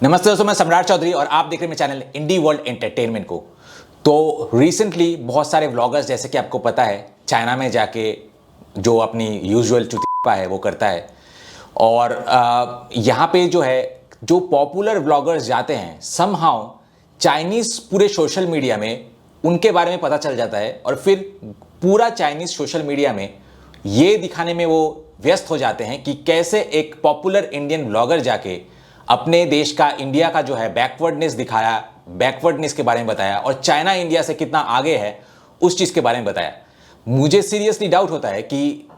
नमस्ते दोस्तों, मैं सम्राट चौधरी और आप देख रहे हैं मेरे चैनल इंडी वर्ल्ड एंटरटेनमेंट को। तो रिसेंटली बहुत सारे व्लॉगर्स, जैसे कि आपको पता है, चाइना में जाके जो अपनी यूजुअल चुतिप्पा है वो करता है। और यहाँ पे जो है, जो पॉपुलर व्लॉगर्स जाते हैं, समहाउ चाइनीज़ पूरे सोशल मीडिया में उनके बारे में पता चल जाता है और फिर पूरा चाइनीज़ सोशल मीडिया में ये दिखाने में वो व्यस्त हो जाते हैं कि कैसे एक पॉपुलर इंडियन व्लॉगर जाके अपने देश का, इंडिया का जो है बैकवर्डनेस दिखाया, बैकवर्डनेस के बारे में बताया और चाइना इंडिया से कितना आगे है उस चीज़ के बारे में बताया। मुझे सीरियसली डाउट होता है कि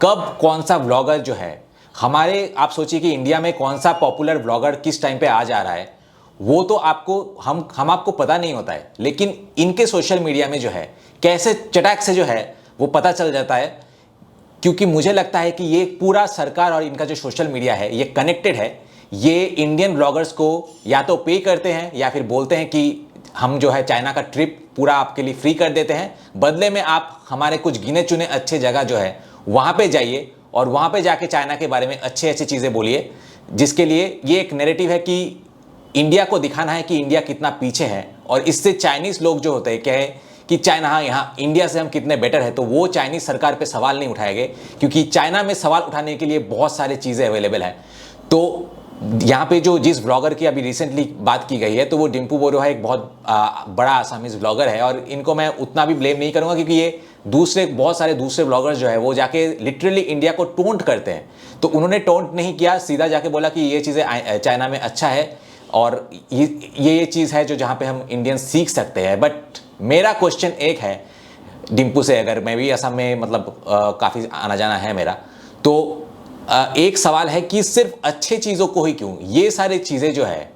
कब कौन सा व्लॉगर जो है हमारे, आप सोचिए कि इंडिया में कौन सा पॉपुलर व्लॉगर किस टाइम पे आ जा रहा है, वो तो आपको हम आपको पता नहीं होता है, लेकिन इनके सोशल मीडिया में जो है कैसे चटाक से जो है वो पता चल जाता है। क्योंकि मुझे लगता है कि ये पूरा सरकार और इनका जो सोशल मीडिया है ये कनेक्टेड है। ये इंडियन ब्लॉगर्स को या तो पे करते हैं या फिर बोलते हैं कि हम जो है चाइना का ट्रिप पूरा आपके लिए फ्री कर देते हैं, बदले में आप हमारे कुछ गिने चुने अच्छे जगह जो है वहाँ पे जाइए और वहाँ पे जाके चाइना के बारे में अच्छे अच्छी चीज़ें बोलिए, जिसके लिए ये एक नैरेटिव है कि इंडिया को दिखाना है कि इंडिया कितना पीछे है। और इससे चाइनीज़ लोग जो होते हैं कहे कि चाइना, हाँ यहाँ इंडिया से हम कितने बेटर है, तो वो चाइनीज़ सरकार पे सवाल नहीं उठाएंगे, क्योंकि चाइना में सवाल उठाने के लिए बहुत सारी चीज़ें अवेलेबल हैं। तो यहाँ पे जो जिस ब्लॉगर की अभी रिसेंटली बात की गई है, तो वो डिम्पू बोरुआ है, एक बहुत बड़ा आसामीज ब्लॉगर है और इनको मैं उतना भी ब्लेम नहीं करूँगा, क्योंकि ये दूसरे बहुत सारे दूसरे ब्लॉगर्स जो है वो जाके लिटरली इंडिया को टोंट करते हैं। तो उन्होंने टोंट नहीं किया, सीधा जाके बोला कि ये चीज़ें चाइना में अच्छा है और ये चीज़ है जो जहाँ पे हम इंडियन सीख सकते हैं। बट मेरा क्वेश्चन एक है डिम्पू से, अगर मैं भी असम में मतलब काफ़ी आना जाना है मेरा, तो एक सवाल है कि सिर्फ अच्छे चीज़ों को ही क्यों, ये सारी चीज़ें जो है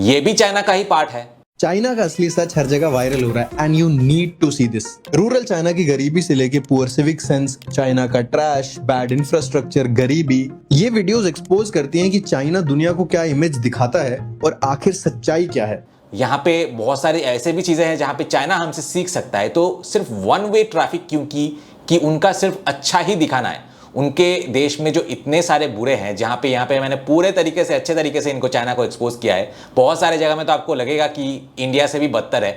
ये भी चाइना का ही पार्ट है। चाइना का असली सच हर जगह वायरल हो रहा है and you need to see this. Rural China की गरीबी से लेके पुअर सिविक सेंस, चाइना का ट्रैश, बैड इंफ्रास्ट्रक्चर, गरीबी, ये वीडियोस एक्सपोज करती हैं कि चाइना दुनिया को क्या इमेज दिखाता है और आखिर सच्चाई क्या है। यहाँ पे बहुत सारी ऐसे भी चीज़ें हैं जहाँ पे चाइना हमसे सीख सकता है। तो सिर्फ वन वे ट्रैफिक क्यों कि उनका सिर्फ अच्छा ही दिखाना है। उनके देश में जो इतने सारे बुरे हैं, जहाँ पे यहाँ पे मैंने पूरे तरीके से, अच्छे तरीके से इनको चाइना को एक्सपोज किया है, बहुत सारे जगह में तो आपको लगेगा कि इंडिया से भी बदतर है।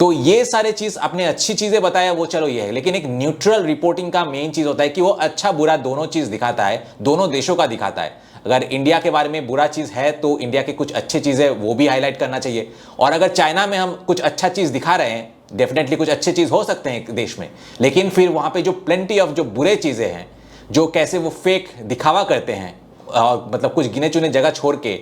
तो ये सारे चीज़, अपने अच्छी चीज़ें बताया वो चलो ये है, लेकिन एक न्यूट्रल रिपोर्टिंग का मेन चीज़ होता है कि वो अच्छा बुरा दोनों चीज़ दिखाता है, दोनों देशों का दिखाता है। अगर इंडिया के बारे में बुरा चीज़ है तो इंडिया की कुछ अच्छी चीज़ें वो भी हाईलाइट करना चाहिए। और अगर चाइना में हम कुछ अच्छा चीज़ दिखा रहे हैं, डेफिनेटली कुछ अच्छी चीज़ हो सकते हैं एक देश में, लेकिन फिर वहाँ पे जो प्लेंटी ऑफ जो बुरे चीज़ें हैं, जो कैसे वो फेक दिखावा करते हैं, मतलब कुछ गिने चुने जगह छोड़ के,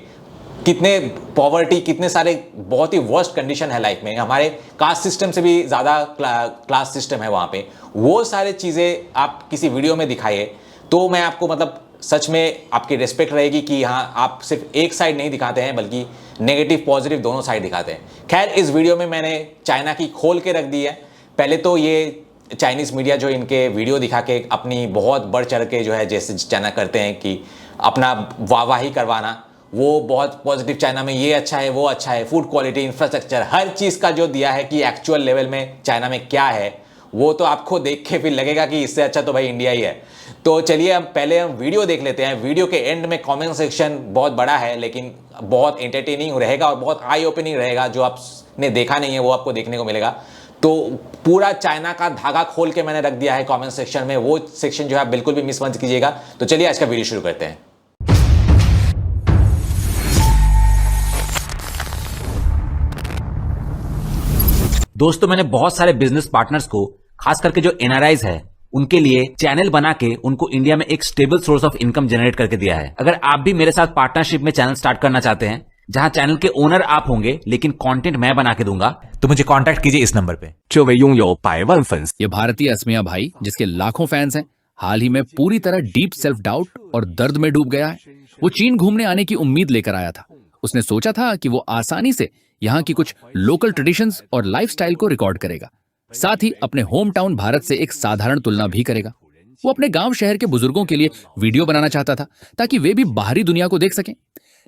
कितने पॉवर्टी, कितने सारे बहुत ही वर्स्ट कंडीशन है लाइफ में, हमारे कास्ट सिस्टम से भी ज़्यादा क्लास सिस्टम है वहाँ पे, वो सारे चीज़ें आप किसी वीडियो में दिखाइए तो मैं आपको मतलब सच में आपकी रिस्पेक्ट रहेगी कि हाँ आप सिर्फ एक साइड नहीं दिखाते हैं बल्कि नेगेटिव पॉजिटिव दोनों साइड दिखाते हैं। खैर, इस वीडियो में मैंने चाइना की खोल के रख दी है। पहले तो ये चाइनीज़ मीडिया जो इनके वीडियो दिखा के अपनी बहुत बढ़ चढ़ के जो है जैसे चाइना करते हैं कि अपना वाहवाही करवाना, वो बहुत पॉजिटिव, चाइना में ये अच्छा है वो अच्छा है, फूड क्वालिटी, इंफ्रास्ट्रक्चर, हर चीज़ का जो दिया है कि एक्चुअल लेवल में चाइना में क्या है, वो तो आपको देख के फिर लगेगा कि इससे अच्छा तो भाई इंडिया ही है। तो चलिए अब पहले हम वीडियो देख लेते हैं। वीडियो के एंड में कमेंट सेक्शन बहुत बड़ा है, लेकिन बहुत एंटरटेनिंग रहेगा और बहुत आई ओपनिंग रहेगा। जो आपने देखा नहीं है वो आपको देखने को मिलेगा। तो पूरा चाइना का धागा खोल के मैंने रख दिया है कमेंट सेक्शन में, वो सेक्शन जो है आप बिल्कुल भी मिस मत कीजिएगा। तो चलिए आज का वीडियो शुरू करते हैं। दोस्तों, मैंने बहुत सारे बिजनेस पार्टनर्स को, खास करके जो एनआरआईज है, उनके लिए चैनल बना के उनको इंडिया में एक stable source of income generate करके दिया है। अगर आप भी मेरे साथ पार्टनरशिप में चैनल स्टार्ट करना चाहते हैं, जहां चैनल के ओनर आप होंगे लेकिन कंटेंट मैं बना के दूंगा, तो मुझे कांटेक्ट कीजिए इस नंबर पे। 这位拥有100万粉丝 ये भारतीय असमिया भाई, जिसके लाखों फैंस हैं, हाल ही में पूरी तरह डीप सेल्फ डाउट और दर्द में डूब गया है। वो चीन घूमने आने की उम्मीद लेकर आया था। उसने सोचा था कि वो आसानी से यहाँ की कुछ लोकल ट्रेडिशंस और लाइफस्टाइल को रिकॉर्ड करेगा, साथ ही अपने होम टाउन भारत से एक साधारण तुलना भी करेगा। वो अपने गांव शहर के बुजुर्गों के लिए वीडियो बनाना चाहता था ताकि वे भी बाहरी दुनिया को देख सकें।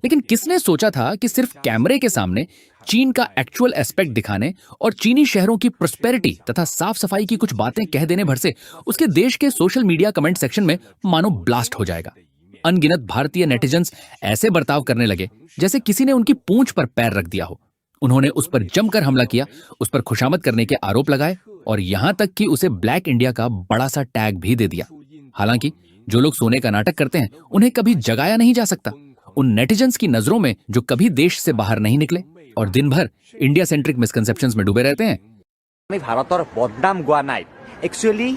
लेकिन किसने सोचा था कि सिर्फ कैमरे के सामने चीन का एक्चुअल एस्पेक्ट दिखाने और चीनी शहरों की प्रोस्पेरिटी तथा साफ सफाई की कुछ बातें कह देने भर से उसके देश के सोशल मीडिया कमेंट सेक्शन में मानो ब्लास्ट हो जाएगा। अनगिनत भारतीय नेटिजन्स ऐसे बर्ताव करने लगे जैसे किसी ने उनकी पूंछ पर पैर रख दिया हो। उन्होंने उस पर जमकर हमला किया, उस पर खुशामद करने के आरोप लगाए और यहां तक कि उसे ब्लैक इंडिया का बड़ा सा टैग भी दे दिया। हालांकि जो लोग सोने का नाटक करते हैं उन्हें कभी जगाया नहीं जा सकता। उन नेटिजन्स की नजरों में जो कभी देश से बाहर नहीं निकले और दिन भर इंडिया सेंट्रिक मिसकनसेप्शंस में डूबे रहते हैं। আমি ভাৰতৰ বদনাম গোৱা নাই, একচুৱেলি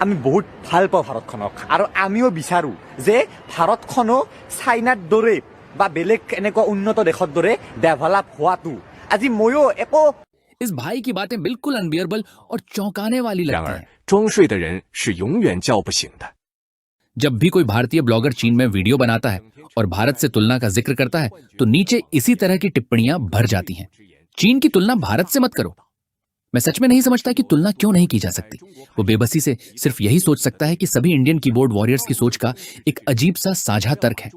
আমি বহুত ভাল পাওঁ ভাৰতখনক আৰু আমিও বিচাৰো যে ভাৰতখনো চাইনাৰ দৰে বা বেলেগ এনেকুৱা উন্নত দেশৰ দৰে ডেভেলপ হোৱাটো। আজি ময়ো একো इस भाई की बातें बिल्कुल अनबियरेबल और चौंकाने वाली 然 लगती 而 हैं। 装睡的人是永远叫不醒的。 जब भी कोई भारतीय ब्लॉगर चीन में वीडियो बनाता है और भारत से तुलना का जिक्र करता है तो नीचे इसी तरह की टिप्पणियां भर जाती हैं। चीन की तुलना भारत से मत करो। मैं सच में नहीं समझता कि तुलना क्यों नहीं की जा सकती। वो बेबसी से सिर्फ यही सोच सकता है कि सभी इंडियन कीबोर्ड वॉरियर्स की सोच का एक अजीब सा साझा तर्क है।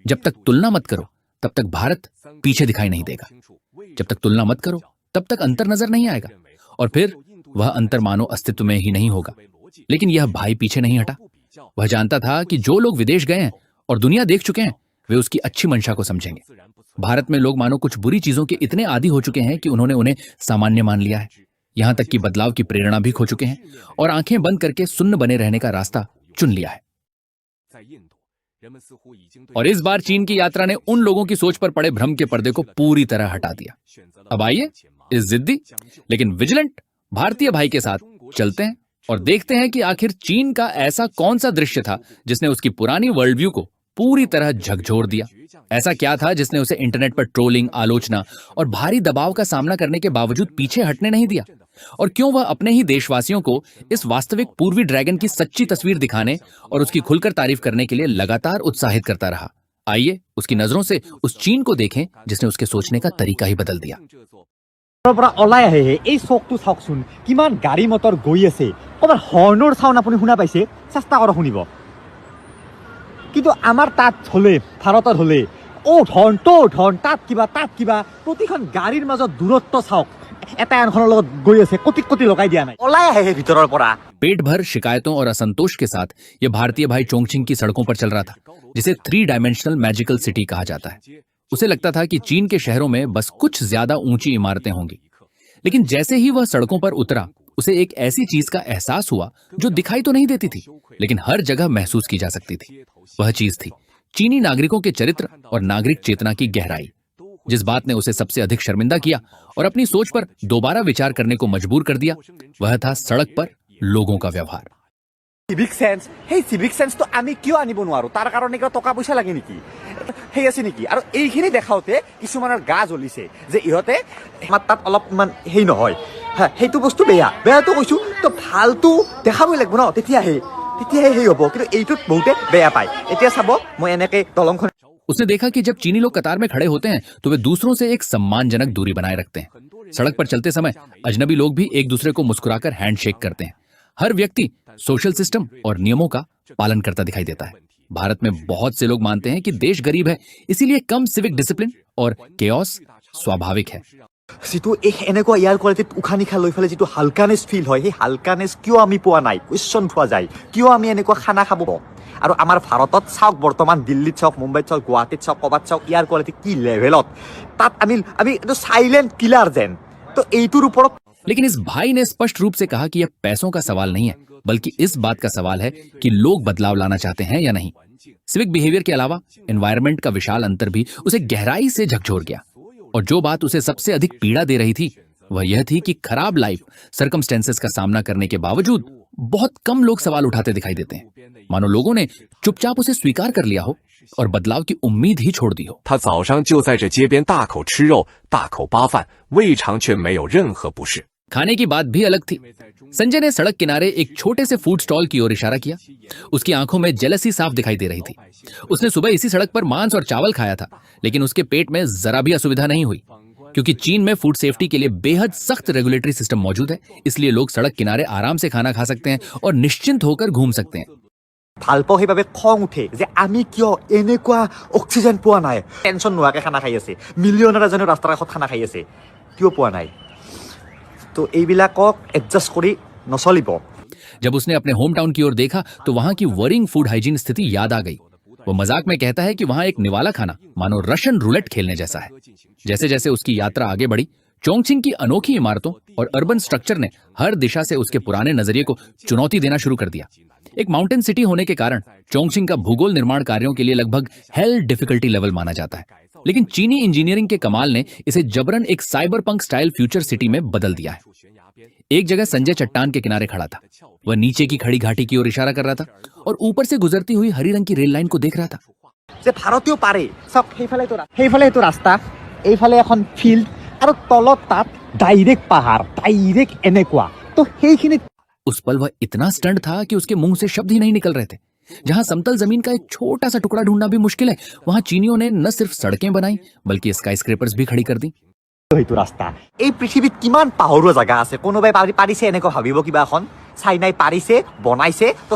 जब तक तुलना मत करो तब तक भारत पीछे दिखाई नहीं देगा। जब तक तुलना मत करो तब तक अंतर नजर नहीं आएगा और फिर वह अंतर मानो अस्तित्व में ही नहीं होगा। लेकिन यह भाई पीछे नहीं हटा। वह जानता था कि जो लोग विदेश गए हैं और दुनिया देख चुके हैं वे उसकी अच्छी मंशा को समझेंगे। भारत में लोग मानो कुछ बुरी चीजों के इतने आदी हो चुके हैं कि उन्होंने उन्हें सामान्य मान लिया है। यहां तक कि बदलाव की प्रेरणा भी खो चुके हैं और आंखें बंद करके सुन्न बने रहने का रास्ता चुन लिया है। और इस बार चीन की यात्रा ने उन लोगों की सोच पर पड़े भ्रम के पर्दे को पूरी तरह हटा दिया। अब आइए इस जिद्दी लेकिन विजिलेंट भारतीय भाई के साथ चलते हैं और देखते हैं कि आखिर चीन का ऐसा कौन सा दृश्य था जिसने उसकी पुरानी वर्ल्ड व्यू को पूरी तरह झकझोर दिया। ऐसा क्या था जिसने उसे इंटरनेट पर ट्रोलिंग, आलोचना और भारी दबाव का सामना करने के बावजूद पीछे हटने नहीं दिया। और क्यों वह अपने ही देशवासियों को इस वास्तविक पूर्वी ड्रैगन की सच्ची तस्वीर दिखाने और उसकी खुलकर तारीफ करने के लिए लगातार उत्साहित करता रहा। आइए उसकी नजरों से उस चीन को देखें जिसने उसके सोचने का तरीका ही बदल दिया। পৰা ওলাই আহে এই চকটো চাওকচোন, কিমান গাড়ী মটৰ গৈ আছে। ক'ৰবাত হৰ্ণৰ চাউণ্ড আপুনি শুনা পাইছে? চেষ্টা কৰক শুনিব। কিন্তু আমাৰ তাত হ'লে, ভাৰতত হ'লে হৰ্ণ তাত কিবা প্ৰতিখন গাড়ীৰ মাজত দূৰত্ব চাওক। এটা আনখনৰ লগত গৈ আছে, কোটি লগাই দিয়া নাই। ওলাই আহে ভিতৰৰ পৰা। पेट भर शिकायतों और असंतोष के साथ यह भारतीय भाई चोंगचिंग की सड़कों पर चल रहा था, जिसे 3 डायमेंशनल मैजिकल सिटी कहा जाता है। उसे लगता था कि चीन के शहरों में बस कुछ ज्यादा ऊंची इमारतें होंगी। लेकिन जैसे ही वह सड़कों पर उतरा उसे एक ऐसी चीज का एहसास हुआ जो दिखाई तो नहीं देती थी लेकिन हर जगह महसूस की जा सकती थी। वह चीज थी चीनी नागरिकों के चरित्र और नागरिक चेतना की गहराई। जिस बात ने उसे सबसे अधिक शर्मिंदा किया और अपनी सोच पर दोबारा विचार करने को मजबूर कर दिया वह था सड़क पर लोगों का व्यवहार। চিভিক সেন্স, সেই চিভিক সেন্সটো আমি কিয় আনিব নোৱাৰো? তাৰ কাৰণে কিয় টকা পইচা লাগে নেকি? সেই আছে নেকি? আৰু এইখিনি দেখাওতে কিছুমানৰ গা জ্বলিছে যে ইহঁতে আমাৰ তাত অলপমান সেই নহয়, সেইটো বস্তু বেয়াটো কৈছো তো ভালটো দেখাবই লাগিব ন, তেতিয়াহে সেই হ'ব। কিন্তু এইটোত বহুতে বেয়া পায়। এতিয়া চাব মই এনেকে দলংখন। उसने देखा कि जब चीनी लोग कतार में खड़े होते हैं तो वे दूसरों से एक सम्मानजनक दूरी बनाए रखते हैं। सड़क पर चलते समय अजनबी लोग भी एक दूसरे को मुस्कुराकर हैंडशेक करते हैं। हर व्यक्ति सोशल सिस्टम और नियमों का पालन करता दिखाई देता है। भारत में बहुत से लोग मानते हैं कि देश गरीब है, इसीलिए कम सिविक डिसिप्लिन और केओस स्वाभाविक है। যিটো এনেকুৱা ইয়াৰ কোৱালিটিত উশাহ নিশাহ লৈ পেলাই যিটো হালকানেছ ফিল হয়, সেই হালকানেছ কিয় আমি পোৱা নাই? কুৱেশ্যন পোৱা যায় কিয় আমি এনেকুৱা খানা খাব? আৰু আমাৰ ভাৰতত চাওক, বৰ্তমান দিল্লীত চাওক, মুম্বাইত চাওক, গুৱাহাটীত চাওক, ক'ৰবাত চাওক, ইয়াৰ কোৱালিটি কি লেভেলত। তাত আমি এইটো চাইলেণ্ট কিলাৰ যেন। তো এইটোৰ ওপৰত लेकिन इस भाई ने स्पष्ट रूप से कहा कि यह पैसों का सवाल नहीं है बल्कि इस बात का सवाल है कि लोग बदलाव लाना चाहते हैं या नहीं। सिविक बिहेवियर के अलावा एनवायरनमेंट का विशाल अंतर भी उसे गहराई से झकझोर गया। और जो बात उसे सबसे अधिक पीड़ा दे रही थी वह यह थी कि खराब लाइफ सर्कमस्टेंसेस का सामना करने के बावजूद बहुत कम लोग सवाल उठाते दिखाई देते हैं, मानो लोगों ने चुपचाप उसे स्वीकार कर लिया हो और बदलाव की उम्मीद ही छोड़ दी हो। 他早上就在这街边大口吃肉，大口扒饭，胃肠却没有任何不适。 खाने की बात भी अलग थी। संजय ने सड़क किनारे एक छोटे से फूड स्टॉल की ओर इशारा किया। उसकी आंखों में जेलसी साफ दिखाई दे रही थी। उसने सुबह इसी सड़क पर मांस और चावल खाया था लेकिन उसके पेट में जरा भी असुविधा नहीं हुई क्योंकि चीन में फूड सेफ्टी के लिए बेहद सख्त रेगुलेटरी सिस्टम मौजूद है। इसलिए लोग सड़क किनारे आराम से खाना खा सकते हैं और निश्चिंत होकर घूम सकते हैं। ভাল পাওঁ সেইবাবে খং উঠে যে আমি কিয় এনেকুৱা অক্সিজেন পোৱা নাই। টেনশ্যন নোহোৱাকৈ খানা খাই আছে, মিলিয়নাৰ এজনে ৰাস্তাৰ কাষত খানা খাই আছে, কিয় পোৱা নাই? তো এইবিলাকক এডজাষ্ট কৰি নচলিব। जब उसने अपने होम टाउन की ओर देखा तो वहां की वरिंग फूड हाइजीन स्थिति याद आ गई। वो मजाक में कहता है कि वहां एक निवाला खाना मानो रशियन रूलेट खेलने जैसा है। जैसे जैसे उसकी यात्रा आगे बढ़ी, चोंगचिंग की अनोखी इमारतों और अर्बन स्ट्रक्चर ने हर दिशा से उसके पुराने नजरिए को चुनौती देना शुरू कर दिया। एक माउंटेन सिटी होने के कारण चोंगचिंग का भूगोल निर्माण कार्यों के लिए लगभग हेल डिफिकल्टी लेवल माना जाता है, लेकिन चीनी इंजीनियरिंग के कमाल ने इसे जबरन एक साइबरपंक स्टाइल फ्यूचर सिटी में बदल दिया है। एक जगह संजय चट्टान के किनारे खड़ा था। वह नीचे की खड़ी घाटी की ओर इशारा कर रहा था और ऊपर से गुजरती हुई हरी रंग की रेल लाइन को देख रहा था। যে ভাৰতীয় পাৰে চব সেইফালে এইটো ৰাস্তা, এইফালে এখন ফিল্ড আৰু তলত তাত ডাইৰেক্ট পাহাৰ, ডাইৰেক্ট এনেকুৱা। তো সেইখিনি उस पल वह इतना स्टंट था कि उसके मुंह से शब्द ही नहीं निकल रहे थे। जहां समतल जमीन का एक छोटा सा टुकड़ा ढूंढना भी मुश्किल है, वहां चीनियों ने न सिर्फ सड़कें बनाई बल्कि स्काईस्क्रेपर्स भी खड़ी कर दी। সেইটো ৰাস্তা। এই পৃথিৱীত কিমান পাহৰুৱা জাগা আছে, কোনোবাই পাৰিছে এনেকৈ ভাবিব কিবা এখন চাইনাই পাৰিছে বনাইছে, তো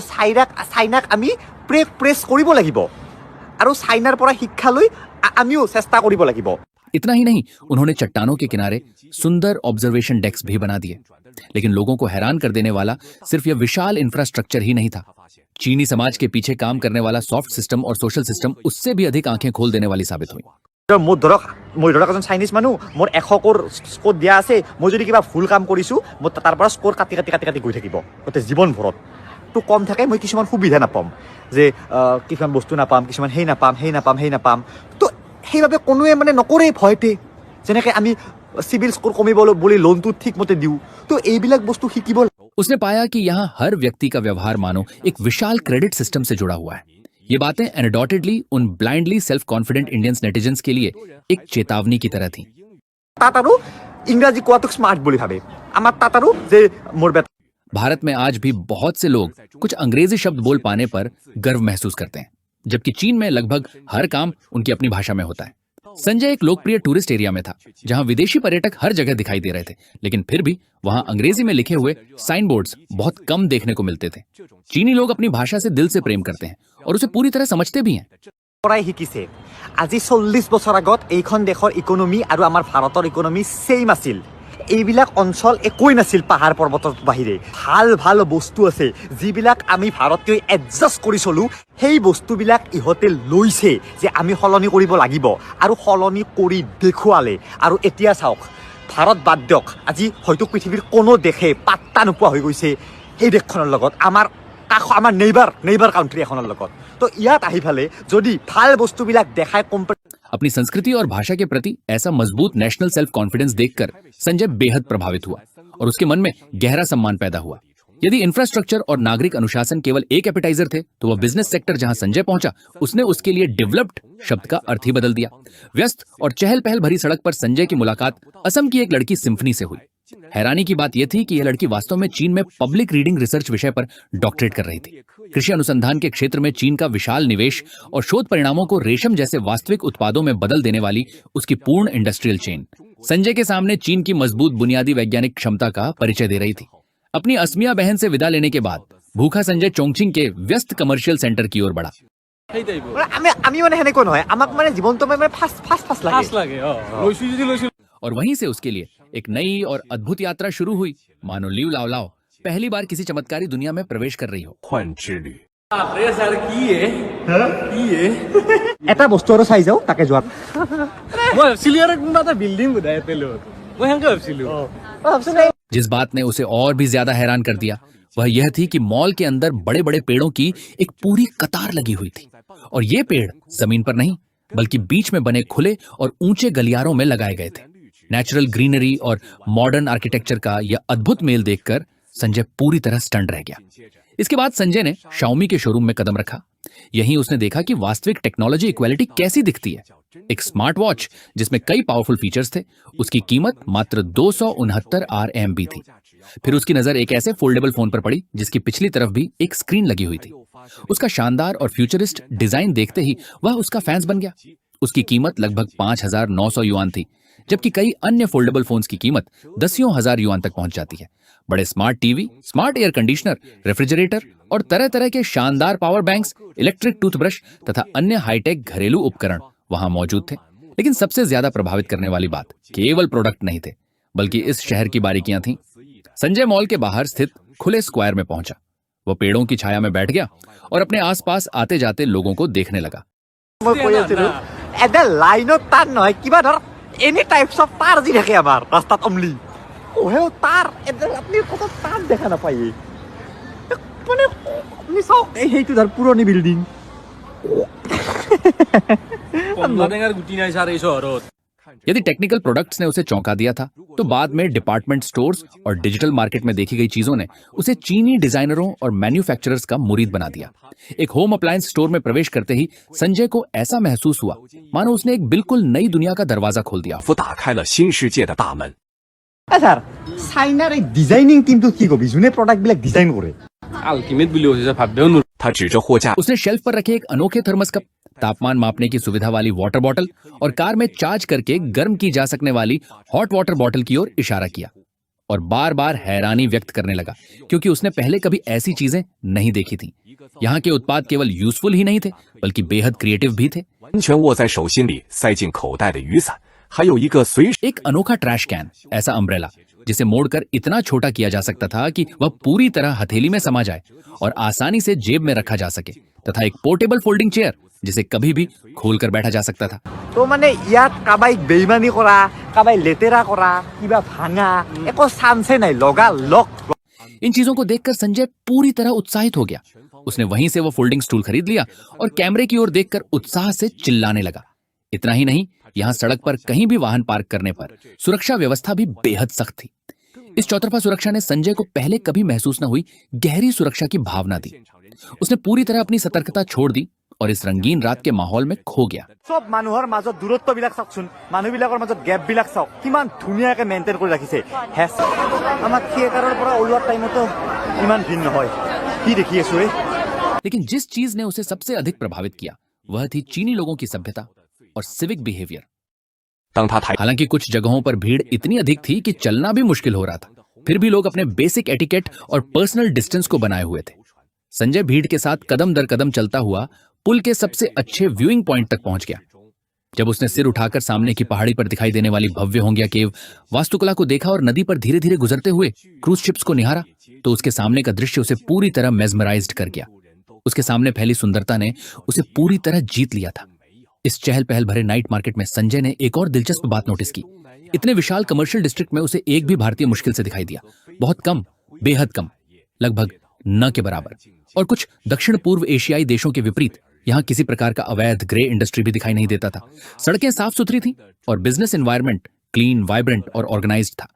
চাইনাক আমি প্ৰেছ কৰিব লাগিব আৰু চাইনাৰ পৰা শিক্ষা লৈ আমিও চেষ্টা কৰিব লাগিব। इतना ही नहीं, उन्होंने चट्टानों के किनारे सुंदर ऑब्जर्वेशन डेक्स भी बना दिए। लेकिन लोगों को हैरान कर देने वाला सिर्फ यह विशाल इंफ्रास्ट्रक्चर ही नहीं था। चीनी समाज के पीछे काम करने वाला सॉफ्ट सिस्टम और सोशल सिस्टम उससे भी अधिक आंखें खोल देने वाली साबित हुई। মই ধৰক এজন চাইনিজ মানুহ, মোৰ 100 কোৰ স্কোৰ দিয়া আছে, মই যদি কিবা ভুল কাম কৰিছো মই তাৰ পৰা স্কোৰ কাটি গৈ থাকিব গোটেই জীৱনভৰত। তো কম থাকে, মই কিছুমান সুবিধা নাপাম, যে কিছুমান বস্তু নাপাম, কিছুমান সেই নাপাম। তো সেইভাবে কোনোৱে মানে নকৰে ভয়তে, যেনেকৈ আমি সিভিল স্কোৰ কমিব বুলি লোনটো ঠিকমতে দিওঁ। তো এইবিলাক বস্তু শিকিব। उसने पाया कि यहाँ हर व्यक्ति का व्यवहार मानो एक विशाल क्रेडिट सिस्टम से जुड़ा हुआ है। ये बातें एनेडोटेडली उन blindly self confident Indians netizens के लिए एक चेतावनी की तरह थी। তাত আৰু ইংৰাজী কোৱাটোক স্মাৰ্ট বুলি ভাবে, আমাৰ তাত আৰু যে মোৰ বেটা। भारत में आज भी बहुत से लोग कुछ अंग्रेजी शब्द बोल पाने पर गर्व महसूस करते हैं, जबकि चीन में लगभग हर काम उनकी अपनी भाषा में होता है। संजय एक लोकप्रिय टूरिस्ट एरिया में था, जहां विदेशी पर्यटक हर जगह दिखाई दे रहे थे, लेकिन फिर भी वहां अंग्रेजी में लिखे हुए साइन बोर्ड्स बहुत कम देखने को मिलते थे। चीनी लोग अपनी भाषा से दिल से प्रेम करते हैं और उसे पूरी तरह समझते भी हैं। পৰাই শিকিছে। আজি 40 বছৰ আগত এইখন দেশৰ ইকনমি আৰু আমাৰ ভাৰতৰ ইকনমি ছেইম আছিল। এইবিলাক অঞ্চল একোই নাছিল পাহাৰ পৰ্বতৰ বাহিৰে। ভাল বস্তু আছে যিবিলাক আমি ভাৰতীয় এডজাষ্ট কৰি চলো, সেই বস্তুবিলাক ইহঁতে লৈছে যে আমি সলনি কৰিব লাগিব আৰু সলনি কৰি দেখুৱালে। আৰু এতিয়া চাওক, ভাৰত বাদ দিয়ক, আজি হয়তো পৃথিৱীৰ কোনো দেশে পাত্তা নোপোৱা হৈ গৈছে এই দেশখনৰ লগত, আমাৰ নেইবাৰ কাউন্ট্ৰি এখনৰ লগত। তো ইয়াত আহি ফালে যদি ভাল বস্তুবিলাক দেখাই अपनी संस्कृति और भाषा के प्रति ऐसा मजबूत नेशनल सेल्फ कॉन्फिडेंस देखकर संजय बेहद प्रभावित हुआ और उसके मन में गहरा सम्मान पैदा हुआ। यदि इंफ्रास्ट्रक्चर और नागरिक अनुशासन केवल एक एपेटाइजर थे, तो वह बिजनेस सेक्टर जहां संजय पहुंचा, उसने उसके लिए डेवलप्ड शब्द का अर्थ ही बदल दिया। व्यस्त और चहल पहल भरी सड़क पर संजय की मुलाकात असम की एक लड़की सिम्फनी से हुई। हैरानी की बात यह थी कि यह लड़की वास्तव में चीन में पब्लिक रीडिंग रिसर्च विषय पर डॉक्टरेट कर रही थी। कृषि अनुसंधान के क्षेत्र में चीन का विशाल निवेश और शोध परिणामों को रेशम जैसे वास्तविक उत्पादों में बदल देने वाली उसकी पूर्ण इंडस्ट्रियल चेन संजय के सामने चीन की मजबूत बुनियादी वैज्ञानिक क्षमता का परिचय दे रही थी। अपनी असमिया बहन से विदा लेने के बाद भूखा संजय चोंगचिंग के व्यस्त कमर्शियल सेंटर की ओर बढ़ा। আমি মানে সেনেকৈ নহয়, আমাক মানে জীৱনটো মানে ফাষ্ট লাগে। और वहीं से उसके लिए एक नई और अद्भुत यात्रा शुरू हुई, मानो लिउ लाओ पहली बार किसी चमत्कारी दुनिया में प्रवेश कर रही हो। 幻之旅。 এটা বস্তু আৰু চাই যাওঁ তাকে যোৱাত। जिस बात ने उसे और भी ज्यादा हैरान कर दिया वह यह थी कि मॉल के अंदर बड़े बड़े पेड़ों की एक पूरी कतार लगी हुई थी, और ये पेड़ जमीन पर नहीं बल्कि बीच में बने खुले और ऊंचे गलियारों में लगाए गए थे। नेचुरल ग्रीनरी और मॉडर्न आर्किटेक्चर का यह अद्भुत मेल देखकर संजय पूरी तरह स्टंड रह गया। इसके बाद संजय ने शाओमी के शोरूम में कदम रखा। यहीं उसने देखा कि वास्तविक टेक्नोलॉजी इक्वालिटी कैसी दिखती है। एक स्मार्ट वॉच जिसमें कई पावरफुल फीचर्स थे, उसकी कीमत मात्र 269 RMB थी। फिर उसकी नजर एक ऐसे फोल्डेबल फोन पर पड़ी जिसकी पिछली तरफ भी एक स्क्रीन लगी हुई थी। उसका शानदार और फ्यूचरिस्ट डिजाइन देखते ही वह उसका फैंस बन गया। उसकी कीमत लगभग 5,900 युआन थी, जबकि कई अन्य फोल्डेबल फोन्स की कीमत 10,000 युआन तक पहुंच जाती है। बड़े smart TV, smart air conditioner, refrigerator और तरह तरह के शानदार पावर बैंक्स, इलेक्ट्रिक टूथब्रश तथा अन्य हाईटेक घरेलू उपकरण वहां मौजूद थे। लेकिन सबसे ज्यादा प्रभावित करने वाली बात केवल प्रोडक्ट नहीं थे, बल्कि इस शहर की बारीकियां थीं। संजय मॉल के बाहर स्थित खुले स्क्वायर में पहुंचा। वह पेड़ों की छाया में बैठ गया और अपने आसपास आते जाते लोगों को देखने लगा। মই কৈ আছিলো এডাল লাইনত তার নহয় কিবা ধৰ এনি টাইপস অফ তার যি থাকে আমাৰ ৰাস্তাত অমলি ওহেও তার এডাল আপনি কত তার দেখা নাপায় মানে আপনি চাওক সেইটো ধৰ পুৰণি বিল্ডিং यदि टेक्निकल प्रोडक्ट्स ने उसे चौंका दिया था तो बाद में डिपार्टमेंट स्टोर्स और डिजिटल मार्केट में देखी गई चीजों ने उसे चीनी डिजाइनरों और मैन्युफैक्चरर्स का मुरीद बना दिया। एक होम अप्लायंस स्टोर में प्रवेश करते ही संजय को ऐसा महसूस हुआ मानो उसने एक बिल्कुल नई दुनिया का दरवाजा खोल दिया। 打开了新世界的大门。 স্যার চাইনার এই ডিজাইনিং টিমটো কি কবি যোনে প্ৰডাক্টবিলাক ডিজাইন কৰে আলটিমেট বুলি কৈছে ভাবিবও নোৱাৰো他指着货架 उसने शेल्फ पर रखे एक अनोखे थर्मस कप, तापमान मापने की सुविधा वाली वाटर बॉटल और कार में चार्ज करके गर्म की जा सकने वाली हॉट वाटर बॉटल की ओर इशारा किया और बार बार हैरानी व्यक्त करने लगा क्योंकि उसने पहले कभी ऐसी चीजें नहीं देखी थी। यहाँ के उत्पाद केवल यूजफुल ही नहीं थे बल्कि बेहद क्रिएटिव भी थे। 完全握在手心里塞进口袋的雨伞，还有一个随时 एक अनोखा ट्रैश कैन, ऐसा अम्ब्रेला जिसे मोड़कर इतना छोटा किया जा सकता था कि वह पूरी तरह हथेली में समा जाए और आसानी से जेब में रखा जा सके, तथा एक पोर्टेबल फोल्डिंग चेयर जिसे कभी भी खोलकर बैठा जा सकता था। তো মানে ইয়াত কাবাই বেইমানি কৰা কাবাই লেতেৰা কৰা কিবা ভাঙা একো চান্সে নাই লগা লক इन चीजों को देखकर संजय पूरी तरह उत्साहित हो गया। उसने वहीं से वो फोल्डिंग स्टूल खरीद लिया और कैमरे की ओर देखकर उत्साह से चिल्लाने लगा। इतना ही नहीं, यहाँ सड़क पर कहीं भी वाहन पार्क करने पर सुरक्षा व्यवस्था भी बेहद सख्त थी। इस चौतरफा सुरक्षा ने संजय को पहले कभी महसूस न हुई गहरी सुरक्षा की भावना दी। उसने पूरी तरह अपनी सतर्कता छोड़ दी और इस रंगीन रात के माहौल में खो गया। সব মানুহৰ মাজত দূৰত্ববিলাক চাওকচোন মানুহবিলাকৰ মাজত গেপবিলাক চাওক কিমান ধুনীয়াকৈ মেইনটেইন কৰি ৰাখিছে হেছ আমাৰ থিয়েটাৰৰ পৰা ওলোৱাৰ টাইমতো ইমান ভিন্ন নহয় কি দেখি আছো ৰে लेकिन जिस चीज ने उसे सबसे अधिक प्रभावित किया वह थी चीनी लोगों की सभ्यता और सिविक बिहेवियर। 当他抬 हालांकि कुछ जगहों पर भीड़ इतनी अधिक थी कि चलना भी मुश्किल हो रहा था, फिर भी लोग अपने बेसिक एटिकेट और पर्सनल डिस्टेंस को बनाए हुए थे। संजय भीड़ के साथ कदम दर कदम चलता हुआ पुल के सबसे अच्छे व्यूइंग पॉइंट तक पहुंच गया। जब उसने सिर उठाकर सामने की पहाड़ी पर दिखाई देने वाली भव्य होंगिया केव वास्तुकला को देखा और नदी पर धीरे धीरे गुजरते हुए क्रूज शिप्स को निहारा तो उसके सामने का दृश्य उसे पूरी तरह मेस्मराइज्ड कर गया। उसके सामने फैली सुंदरता ने उसे पूरी तरह जीत लिया था। इस चहल पहल भरे नाइट मार्केट में संजय ने एक और दिलचस्प बात नोटिस की। इतने विशाल कमर्शियल डिस्ट्रिक्ट में उसे एक भी भारतीय मुश्किल से दिखाई दिया। बहुत कम, बेहद कम, लगभग न के बराबर। और कुछ दक्षिण पूर्व एशियाई देशों के विपरीत यहाँ किसी प्रकार का अवैध ग्रे इंडस्ट्री भी दिखाई नहीं देता था। सड़कें साफ सुथरी थी और बिजनेस एनवायरनमेंट क्लीन, वाइब्रेंट और ऑर्गेनाइज्ड था।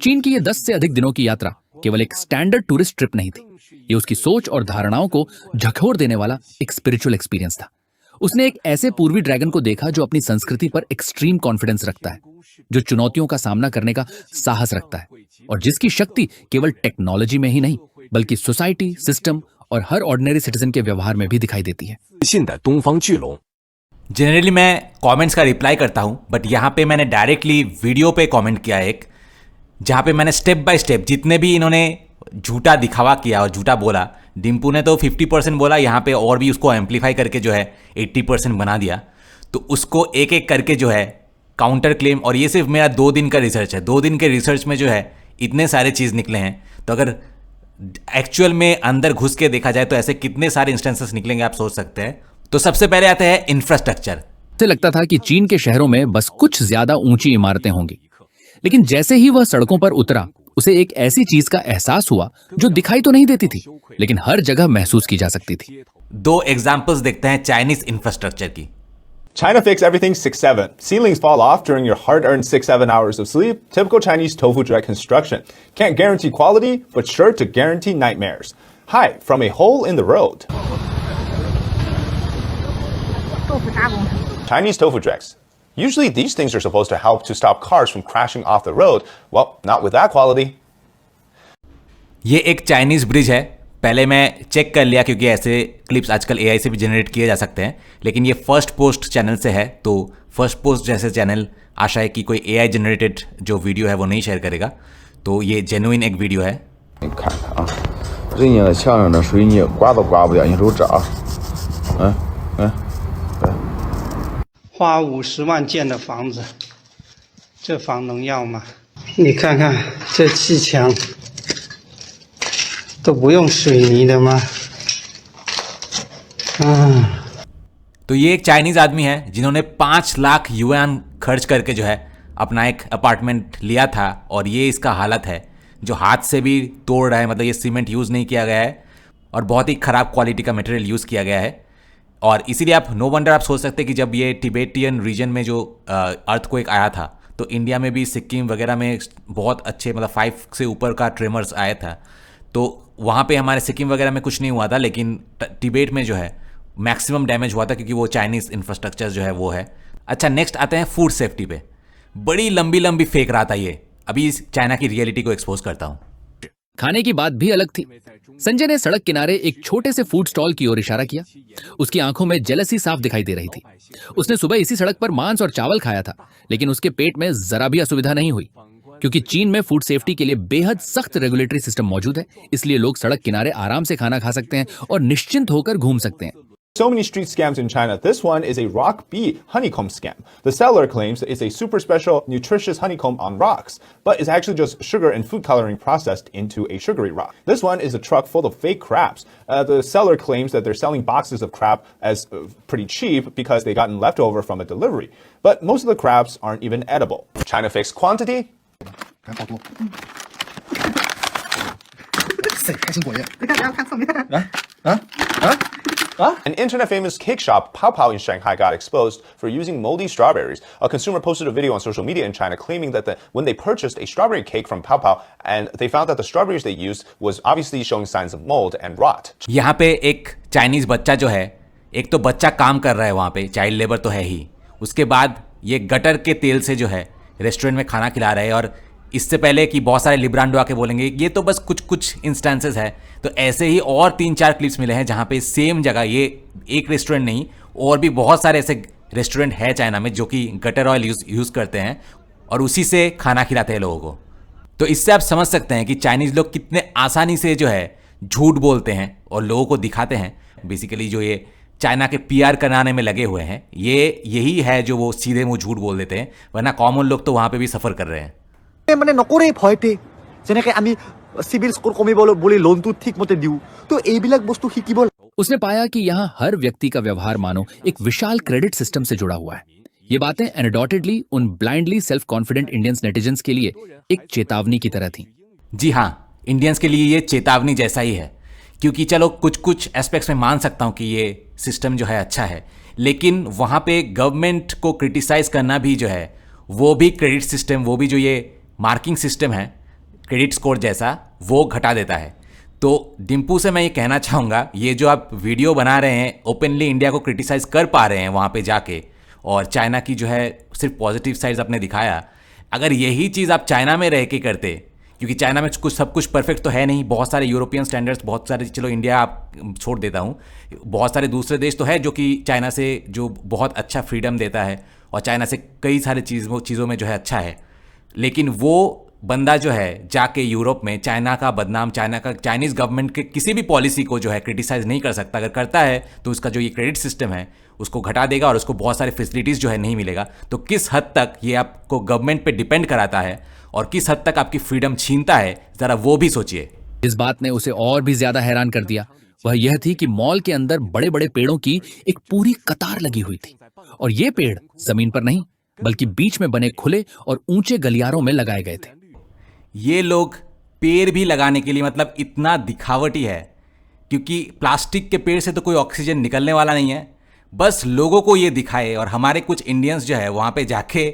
चीन की ये 10 से अधिक दिनों की यात्रा केवल एक स्टैंडर्ड टूरिस्ट ट्रिप नहीं थी, ये उसकी सोच और धारणाओं को झकझोर देने वाला एक स्पिरिचुअल एक्सपीरियंस था। उसने एक ऐसे पूर्वी ड्रैगन को देखा जो अपनी संस्कृति पर एक्सट्रीम कॉन्फिडेंस रखता है, जो चुनौतियों का सामना करने का साहस रखता है और जिसकी शक्ति केवल टेक्नोलॉजी में ही नहीं बल्कि सोसाइटी, सिस्टम और हर ऑर्डिनरी सिटीजन के व्यवहार में भी दिखाई देती है। 信的东方巨龙。 जनरली मैं कमेंट्स का रिप्लाई करता हूं, बट यहाँ पे मैंने डायरेक्टली वीडियो पे कमेंट किया एक, जहाँ पे मैंने स्टेप बाय स्टेप जितने भी इन्होंने झूठा दिखावा किया और झूठा बोला, डिम्पू ने तो 50% बोला, यहाँ पे और भी उसको एम्पलीफाई करके जो है 80% बना दिया। तो उसको एक एक करके जो है काउंटर क्लेम, और ये सिर्फ मेरा 2 दिन का रिसर्च है। 2 दिन के रिसर्च में जो है इतने सारे चीज़ निकले हैं, तो अगर एक्चुअल में अंदर घुस के देखा जाए तो ऐसे कितने सारे इंस्टेंसेस निकलेंगे आप सोच सकते हैं। तो सबसे पहले आता है इंफ्रास्ट्रक्चर। उसे लगता था कि चीन के शहरों में बस कुछ ज्यादा ऊंची इमारतें होंगी, लेकिन जैसे ही वह सड़कों पर उतरा उसे एक ऐसी चीज का एहसास हुआ जो दिखाई तो नहीं देती थी लेकिन हर जगह महसूस की जा सकती थी। 2 एग्जाम्पल्स देखते हैं चाइनीज इंफ्रास्ट्रक्चर की। China fix everything 6-7. Ceilings fall off during your hard-earned 6-7 hours of sleep. Typical Chinese tofu direct construction. Can't guarantee quality, but sure to guarantee nightmares. Hi, from a hole in the road. Chinese tofu directs. Usually these things are supposed to help to stop cars from crashing off the road. Well, not with that quality. ये एक Chinese bridge है। पहले मैं check कर लिया क्योंकि ऐसे clips आजकल एआई से भी जनरेट किए जा सकते हैं, लेकिन ये फर्स्ट पोस्ट चैनल से है, तो फर्स्ट पोस्ट जैसे चैनल आशा है कि कोई एआई जनरेटेड जो वीडियो है वो नहीं शेयर करेगा, तो ये जेन्युइन एक वीडियो है। 你看看啊，人家墙上的水泥刮都刮不掉，你瞅这啊，花50万建的房子，这房能要吗？你看看这砌墙，都不用水泥的吗？तो ये एक चाइनीज आदमी है जिन्होंने 5 लाख युआन खर्च करके जो है अपना एक अपार्टमेंट लिया था, और ये इसका हालत है जो हाथ से भी तोड़ रहा है। मतलब ये सीमेंट यूज़ नहीं किया गया है और बहुत ही ख़राब क्वालिटी का मटेरियल यूज़ किया गया है। और इसीलिए आप नो वंडर आप सोच सकते हैं कि जब ये टिबेटियन रीजन में जो अर्थक्वेक आया था तो इंडिया में भी सिक्किम वगैरह में बहुत अच्छे मतलब 5 से ऊपर का ट्रेमर्स आया था। तो वहाँ पे हमारे सिक्किम वगैरह में कुछ नहीं हुआ था, लेकिन टिबेट में जो है मैक्सिमम डैमेज हुआ था क्योंकि वो चाइनीज़ इंफ्रास्ट्रक्चर जो है वो है। अच्छा, नेक्स्ट आते हैं फूड सेफ्टी पे। बड़ी लंबी लंबी फेंक रहा था ये। अभी इस चाइना की रियलिटी को एक्सपोज करता हूँ। खाने की बात भी अलग थी। संजय ने सड़क किनारे एक छोटे से फूड स्टॉल की ओर इशारा किया। उसकी आंखों में जेलसी साफ दिखाई दे रही थी। उसने सुबह इसी सड़क पर मांस और चावल खाया था, लेकिन उसके पेट में जरा भी असुविधा नहीं हुई क्योंकि चीन में फूड सेफ्टी के लिए बेहद सख्त रेगुलेटरी सिस्टम मौजूद है। इसलिए लोग सड़क किनारे आराम से खाना खा सकते हैं और निश्चिंत होकर घूम सकते हैं। So many street scams in China. This one is a rock bee honeycomb scam. The seller claims it's a super special nutritious honeycomb on rocks, but it's actually just sugar and food coloring processed into a sugary rock. This one is a truck full of fake crabs. The seller claims that they're selling boxes of crab as pretty cheap because they gotten leftover from a delivery. But most of the crabs aren't even edible. China fixed quantity. An internet-famous cake shop, Pao Pao in Shanghai, got exposed for using moldy strawberries. A consumer posted a video on social media in China claiming that when they purchased a strawberry cake from Pao Pao, and they found that the strawberries they used was obviously showing signs of mold and rot. यहाँ पे एक Chinese बच्चा जो है, एक तो बच्चा काम कर रहा है वहाँ पे, चाइल्ड लेबर तो है ही, उसके बाद ये गटर के तेल से जो है रेस्टोरेंट में खाना खिला रहे हैं। और इससे पहले कि बहुत सारे लिब्रांडो आके बोलेंगे ये तो बस कुछ कुछ इंस्टेंसेस है, तो ऐसे ही और 3-4 क्लिप्स मिले हैं जहाँ पे सेम जगह, ये एक रेस्टोरेंट नहीं और भी बहुत सारे ऐसे रेस्टोरेंट है चाइना में जो कि गटर ऑयल यूज़ करते हैं और उसी से खाना खिलाते हैं लोगों को। तो इससे आप समझ सकते हैं कि चाइनीज़ लोग कितने आसानी से जो है झूठ बोलते हैं और लोगों को दिखाते हैं। बेसिकली जो ये चाइना के PR कराने में लगे हुए हैं, यही है जो वो सीधे मुंह झूठ बोल देते हैं, वरना कॉमन लोग तो वहाँ पे भी सफ़र कर रहे हैं। মানে নকৰে ভয়তে যেনেকৈ আমি সিভিল স্কোৰ কমিবলৈ বুলি লোনটো ঠিকমতে দিওঁ, তো এইবিলাক বস্তু শিকিব। उसने पाया कि यहाँ हर व्यक्ति का व्यवहार मानो एक विशाल क्रेडिट सिस्टम से जुड़ा हुआ है। ये बातें एनेडोटेडली उन blindly self confident Indians netizens के लिए एक चेतावनी की तरह थी। जी हाँ, इंडियंस के लिए ये चेतावनी जैसा ही है, क्योंकि चलो कुछ एस्पेक्ट्स में मान सकता हूँ कि ये सिस्टम जो है अच्छा है, लेकिन वहाँ पे गवर्नमेंट को क्रिटिसाइज करना भी जो है वो भी क्रेडिट सिस्टम, वो भी जो ये मार्किंग सिस्टम है क्रेडिट स्कोर जैसा, वो घटा देता है। तो डिम्पू से मैं ये कहना चाहूँगा, ये जो आप वीडियो बना रहे हैं, ओपनली इंडिया को क्रिटिसाइज़ कर पा रहे हैं वहाँ पे जाके, और चाइना की जो है सिर्फ पॉजिटिव साइड्स आपने दिखाया, अगर यही चीज़ आप चाइना में रह के करते, क्योंकि चाइना में सब कुछ परफेक्ट तो है नहीं, बहुत सारे यूरोपियन स्टैंडर्ड्स, बहुत सारे, चलो इंडिया आप छोड़ देता हूँ, बहुत सारे दूसरे देश तो है जो कि चाइना से जो बहुत अच्छा फ्रीडम देता है और चाइना से कई सारे चीज़ों में जो है अच्छा है, लेकिन वो बंदा जो है जाके यूरोप में चाइना का बदनाम, चाइनीज़ गवर्नमेंट के किसी भी पॉलिसी को जो है क्रिटिसाइज़ नहीं कर सकता। अगर करता है तो उसका जो ये क्रेडिट सिस्टम है उसको घटा देगा और उसको बहुत सारे फैसिलिटीज़ जो है नहीं मिलेगा। तो किस हद तक ये आपको गवर्नमेंट पे डिपेंड कराता है और किस हद तक आपकी फ्रीडम छीनता है, ज़रा वो भी सोचिए। इस बात ने उसे और भी ज्यादा हैरान कर दिया। वह यह थी कि मॉल के अंदर बड़े बड़े पेड़ों की एक पूरी कतार लगी हुई थी, और ये पेड़ जमीन पर नहीं बल्कि बीच में बने खुले और ऊंचे गलियारों में लगाए गए थे। ये लोग पेड़ भी लगाने के लिए मतलब इतना दिखावटी है, क्योंकि प्लास्टिक के पेड़ से तो कोई ऑक्सीजन निकलने वाला नहीं है, बस लोगों को ये दिखाए। और हमारे कुछ इंडियंस जो है वहाँ पे जाके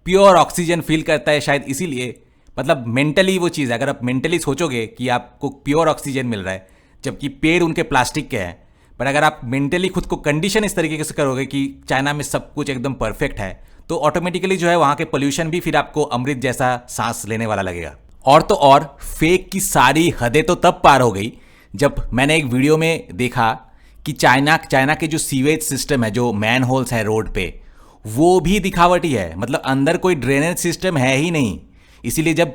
प्योर ऑक्सीजन फील करता है, शायद इसीलिए, मतलब मेंटली वो चीज़ है। अगर आप मेंटली सोचोगे कि आपको प्योर ऑक्सीजन मिल रहा है जबकि पेड़ उनके प्लास्टिक के हैं, पर अगर आप मेंटली खुद को कंडीशन इस तरीके से करोगे कि चाइना में सब कुछ एकदम परफेक्ट है, तो ऑटोमेटिकली जो है वहाँ के पोल्यूशन भी फिर आपको अमृत जैसा सांस लेने वाला लगेगा। और तो और फेक की सारी हदें तो तब पार हो गई जब मैंने एक वीडियो में देखा कि चाइना के जो सीवेज सिस्टम है, जो मैन होल्स है रोड पे, वो भी दिखावटी है। मतलब अंदर कोई ड्रेनेज सिस्टम है ही नहीं। इसीलिए जब